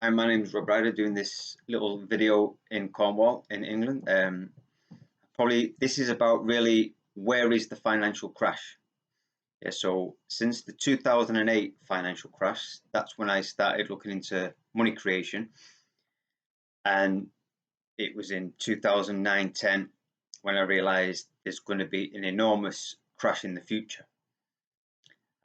Hi, my name is Rob Ryder, doing this little video in Cornwall in England. Probably this is about really where is the financial crash? Yeah, so since the 2008 financial crash, that's when I started looking into money creation, and it was in 2009-10 when I realized there's going to be an enormous crash in the future.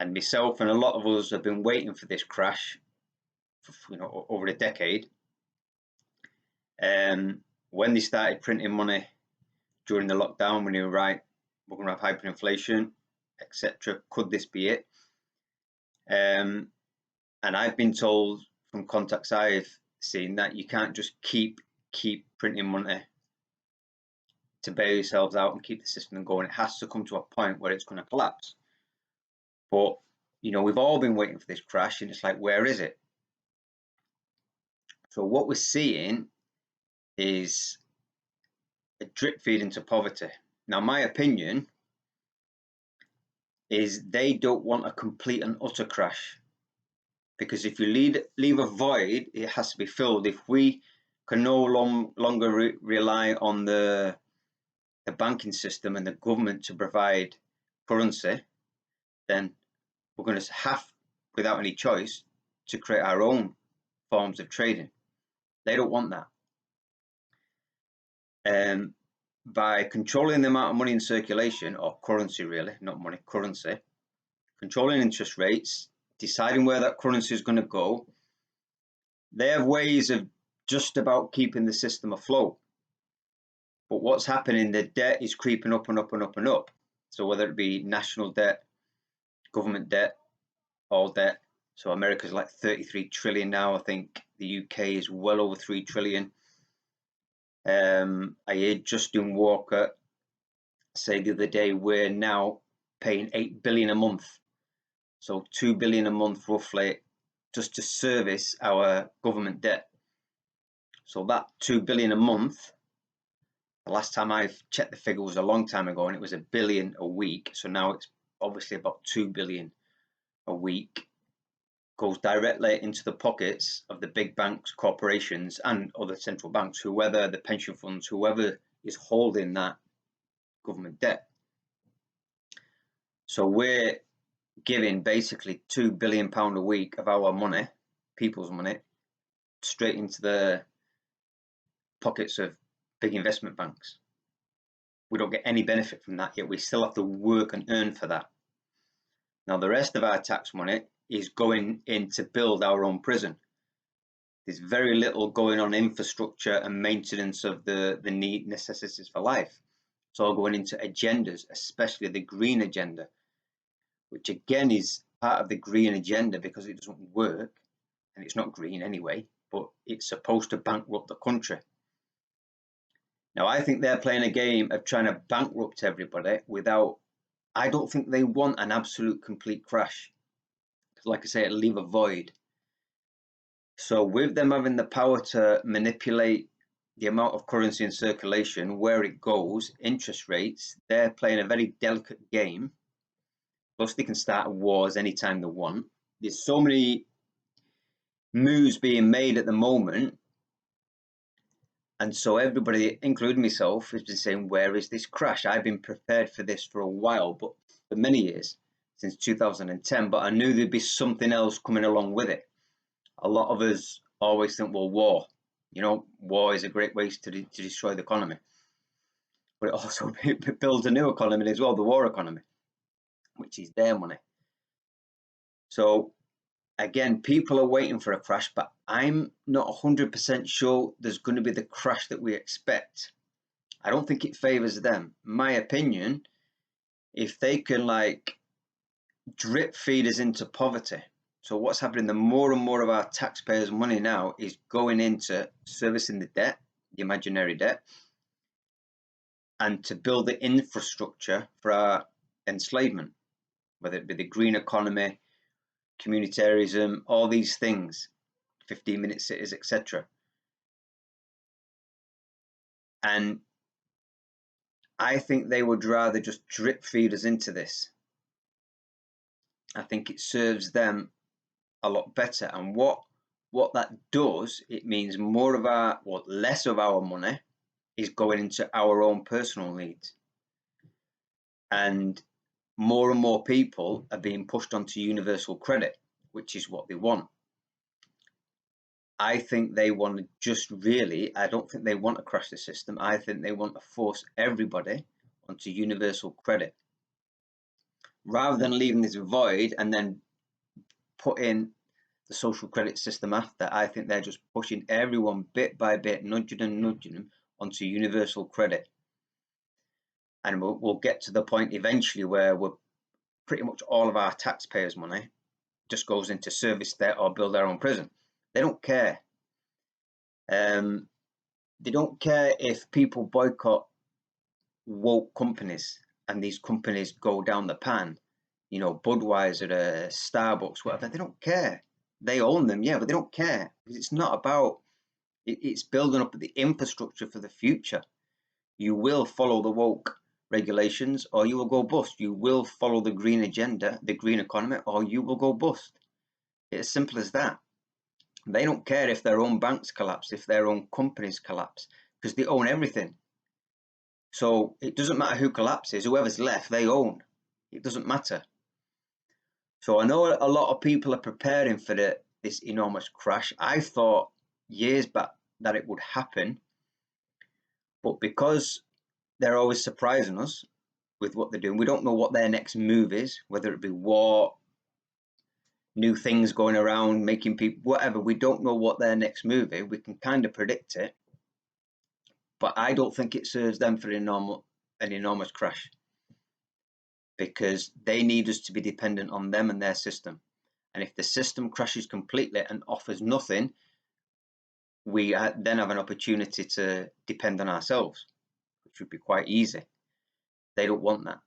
And myself and a lot of us have been waiting for this crash for, over a decade. When they started printing money during the lockdown, we knew, right, we're going to have hyperinflation, etc. Could this be it? And I've been told from contacts I've seen that you can't just keep printing money to bail yourselves out and keep the system going. It has to come to a point where it's going to collapse. But we've all been waiting for this crash, and it's like, where is it? So what we're seeing is a drip feed into poverty. Now, my opinion is they don't want a complete and utter crash, because if you leave a void, it has to be filled. If we can no longer rely on the banking system and the government to provide currency, then we're going to have, without any choice, to create our own forms of trading. They don't want that. By controlling the amount of money in circulation, or currency really, not money, currency, controlling interest rates, deciding where that currency is going to go, they have ways of just about keeping the system afloat. But what's happening, the debt is creeping up and up and up and up. So whether it be national debt, government debt, all debt. So America's like 33 trillion now. I think the UK is well over 3 trillion. I heard Justin Walker say the other day we're now paying 8 billion a month. So 2 billion a month roughly just to service our government debt. So that 2 billion a month, the last time I've checked the figure was a long time ago, and it was 1 billion a week. So now it's obviously about 2 billion a week, goes directly into the pockets of the big banks, corporations, and other central banks, whoever, the pension funds, whoever is holding that government debt. So we're giving basically £2 billion a week of our money, people's money, straight into the pockets of big investment banks. We don't get any benefit from that, yet we still have to work and earn for that. Now, the rest of our tax money is going in to build our own prison. There's very little going on infrastructure and maintenance of the necessities for life. It's all going into agendas, especially the green agenda, which again is part of the green agenda because it doesn't work, and it's not green anyway, but it's supposed to bankrupt the country. Now, I think they're playing a game of trying to bankrupt everybody without, I don't think they want an absolute complete crash. Because like I say, it'll leave a void. So with them having the power to manipulate the amount of currency in circulation, where it goes, interest rates, they're playing a very delicate game. Plus they can start wars anytime they want. There's so many moves being made at the moment. And so everybody, including myself, has been saying, where is this crash? I've been prepared for this for a while, but for many years, since 2010, but I knew there'd be something else coming along with it. A lot of us always think, well, war. War is a great way to destroy the economy. But it also builds a new economy as well, the war economy, which is their money. So again, people are waiting for a crash, but I'm not 100% sure there's going to be the crash that we expect. I don't think it favors them. My opinion, if they can drip feed us into poverty. So what's happening, the more and more of our taxpayers' money now is going into servicing the debt, the imaginary debt, and to build the infrastructure for our enslavement, whether it be the green economy, communitarianism, all these things, 15-minute cities, etc. And I think they would rather just drip feed us into this. I think it serves them a lot better. And what what that does, it means more of our, or less of our money is going into our own personal needs. And more people are being pushed onto universal credit, which is what they want. I think they want to just really, I don't think they want to crash the system. I think they want to force everybody onto universal credit. Rather than leaving this void and then put in the social credit system after, I think they're just pushing everyone bit by bit, nudging them onto universal credit. And we'll get to the point eventually where we're pretty much all of our taxpayers' money just goes into service debt or build their own prison. They don't care. They don't care if people boycott woke companies and these companies go down the pan. You know, Budweiser, Starbucks, whatever. They don't care. They own them, yeah, but they don't care because it's not about. It's building up the infrastructure for the future. You will follow the woke regulations or you will go bust. You will follow the green agenda, the green economy, or you will go bust. It's as simple as that. They don't care if their own banks collapse, if their own companies collapse, because they own everything. So it doesn't matter who collapses, whoever's left, they own. It doesn't matter. So I know a lot of people are preparing for this enormous crash. I thought years back that it would happen, but because they're always surprising us with what they're doing, we don't know what their next move is, whether it be war, new things going around, making people, whatever. We don't know what their next move is. We can kind of predict it, but I don't think it serves them for an enormous crash, because they need us to be dependent on them and their system. And if the system crashes completely and offers nothing, we then have an opportunity to depend on ourselves, which would be quite easy. They don't want that.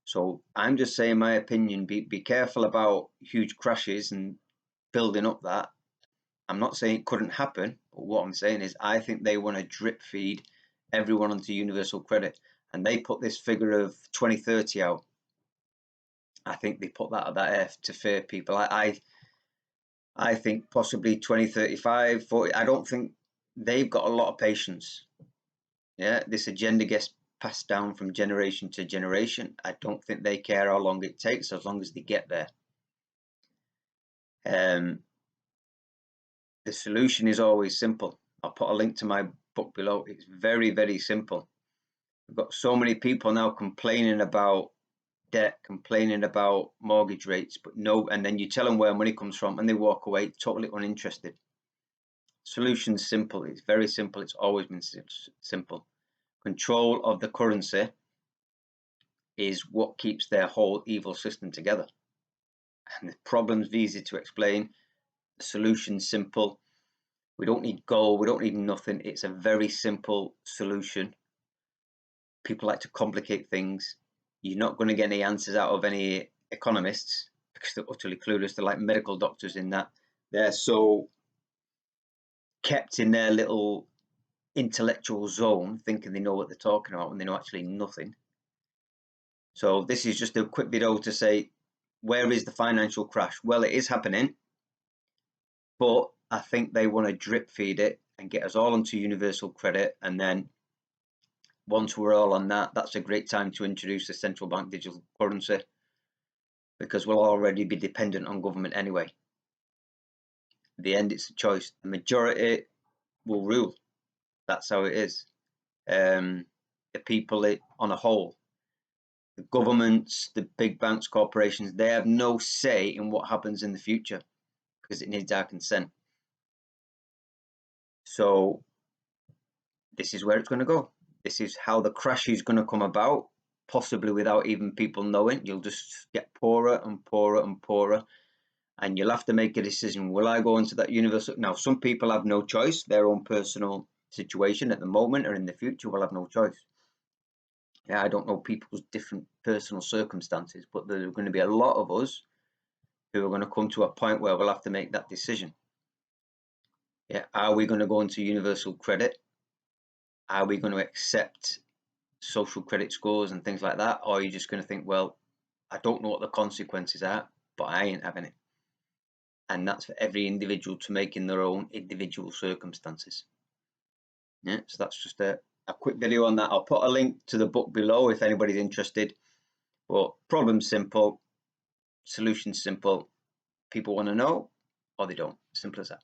So I'm just saying my opinion, be careful about huge crashes and building up that. I'm not saying it couldn't happen, but what I'm saying is I think they want to drip feed everyone onto universal credit. And they put this figure of 2030 out. I think they put that there to fear people. I think possibly 2035, 40. I don't think they've got a lot of patience. Yeah, this agenda gets passed down from generation to generation. I don't think they care how long it takes, as long as they get there. The solution is always simple. I'll put a link to my book below. It's very, very simple. We've got so many people now complaining about debt, complaining about mortgage rates, but no, and then you tell them where money comes from and they walk away totally uninterested. Solution's simple. It's very simple. It's always been simple. Control of the currency is what keeps their whole evil system together. And the problem's easy to explain. The solution's simple. We don't need gold. We don't need nothing. It's a very simple solution. People like to complicate things. You're not going to get any answers out of any economists because they're utterly clueless. They're like medical doctors in that they're so kept in their little intellectual zone, thinking they know what they're talking about when they know actually nothing. So this is just a quick video to say, where is the financial crash? Well, it is happening, but I think they want to drip feed it and get us all onto universal credit. And then once we're all on that, that's a great time to introduce the central bank digital currency, because we'll already be dependent on government anyway. In the end, it's a choice. The majority will rule. That's how it is. The people on a whole, the governments, the big banks, corporations, they have no say in what happens in the future because it needs our consent. So this is where it's going to go. This is how the crash is going to come about, possibly without even people knowing. You'll just get poorer and poorer and poorer, and you'll have to make a decision. Will I go into that universal? Now, some people have no choice. Their own personal situation at the moment or in the future will have no choice. Yeah, I don't know people's different personal circumstances, but there are going to be a lot of us who are going to come to a point where we'll have to make that decision. Yeah, are we going to go into universal credit? Are we going to accept social credit scores and things like that? Or are you just going to think, well, I don't know what the consequences are, but I ain't having it. and that's for every individual to make in their own individual circumstances. Yeah, so that's just a quick video on that. I'll put a link to the book below if anybody's interested. But problem's simple, solution's simple. People want to know or they don't. Simple as that.